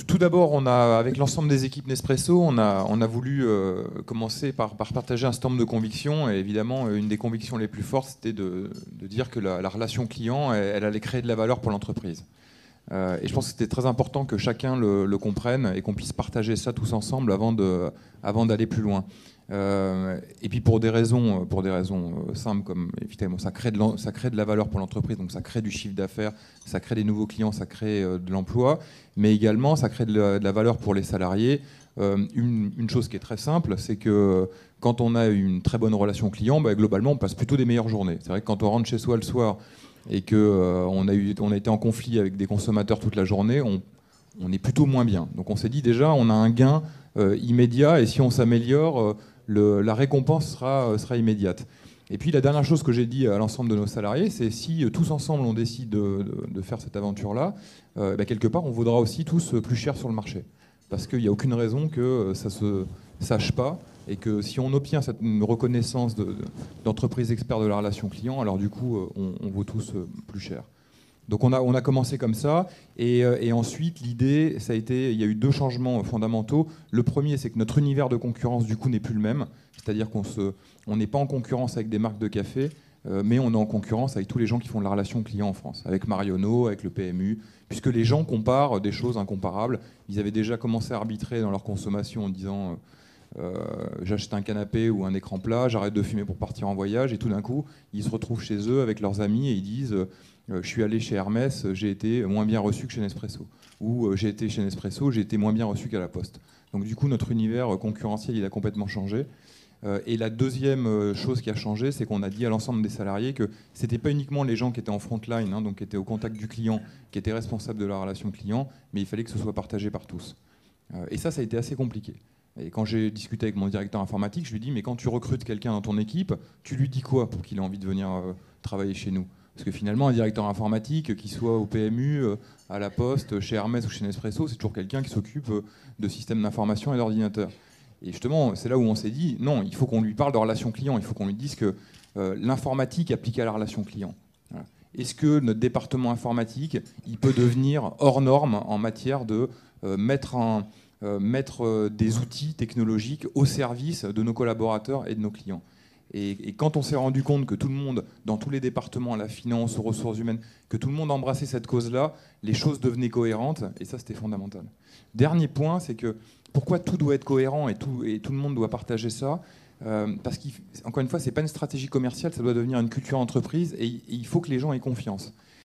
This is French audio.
Tout d'abord, avec l'ensemble des équipes Nespresso, on a voulu commencer par partager un certain nombre de convictions. Et évidemment, une des convictions les plus fortes, c'était de dire que la relation client, elle allait créer de la valeur pour l'entreprise. Et je pense que c'était très important que chacun le comprenne et qu'on puisse partager ça tous ensemble avant d'aller plus loin. Et puis pour des raisons simples, comme évidemment ça crée de la valeur pour l'entreprise, donc ça crée du chiffre d'affaires, ça crée des nouveaux clients, ça crée de l'emploi, mais également ça crée de la valeur pour les salariés. Une chose qui est très simple, c'est que quand on a une très bonne relation client, globalement on passe plutôt des meilleures journées. C'est vrai que quand on rentre chez soi le soir et qu'on a été en conflit avec des consommateurs toute la journée, on est plutôt moins bien. Donc on s'est dit déjà, on a un gain immédiat, et si on s'améliore, la récompense sera immédiate. Et puis la dernière chose que j'ai dit à l'ensemble de nos salariés, c'est si tous ensemble on décide de faire cette aventure-là, quelque part on vaudra aussi tous plus cher sur le marché. Parce qu'il n'y a aucune raison que ça ne se sache pas, et que si on obtient cette reconnaissance d'entreprise expert de la relation client, alors du coup on vaut tous plus cher. Donc on a commencé comme ça, et ensuite l'idée, ça a été, il y a eu deux changements fondamentaux. Le premier, c'est que notre univers de concurrence du coup n'est plus le même, c'est-à-dire qu'on n'est pas en concurrence avec des marques de café, mais on est en concurrence avec tous les gens qui font de la relation client en France, avec Marionneau, avec le PMU, puisque les gens comparent des choses incomparables. Ils avaient déjà commencé à arbitrer dans leur consommation en disant j'achète un canapé ou un écran plat, j'arrête de fumer pour partir en voyage, et tout d'un coup ils se retrouvent chez eux avec leurs amis et ils disent je suis allé chez Hermès, j'ai été moins bien reçu que chez Nespresso, ou j'ai été chez Nespresso, j'ai été moins bien reçu qu'à la Poste. Donc du coup notre univers concurrentiel il a complètement changé. Et la deuxième chose qui a changé, c'est qu'on a dit à l'ensemble des salariés que c'était pas uniquement les gens qui étaient en front line, donc qui étaient au contact du client, qui étaient responsables de la relation client, mais il fallait que ce soit partagé par tous. Et ça a été assez compliqué. Et quand j'ai discuté avec mon directeur informatique, je lui ai dit, mais quand tu recrutes quelqu'un dans ton équipe, tu lui dis quoi pour qu'il ait envie de venir travailler chez nous? Parce que finalement, un directeur informatique, qu'il soit au PMU, à la Poste, chez Hermès ou chez Nespresso, c'est toujours quelqu'un qui s'occupe de systèmes d'information et d'ordinateurs. Et justement, c'est là où on s'est dit, non, il faut qu'on lui parle de relation client, il faut qu'on lui dise que l'informatique appliquée à la relation client. Voilà. Est-ce que notre département informatique, il peut devenir hors norme en matière de mettre des outils technologiques au service de nos collaborateurs et de nos clients? Et quand on s'est rendu compte que tout le monde, dans tous les départements, la finance, aux ressources humaines, que tout le monde embrassait cette cause-là, les choses devenaient cohérentes, et ça c'était fondamental. Dernier point, c'est que pourquoi tout doit être cohérent et tout le monde doit partager ça? Parce qu'encore une fois, ce n'est pas une stratégie commerciale, ça doit devenir une culture entreprise, et il faut que les gens aient confiance.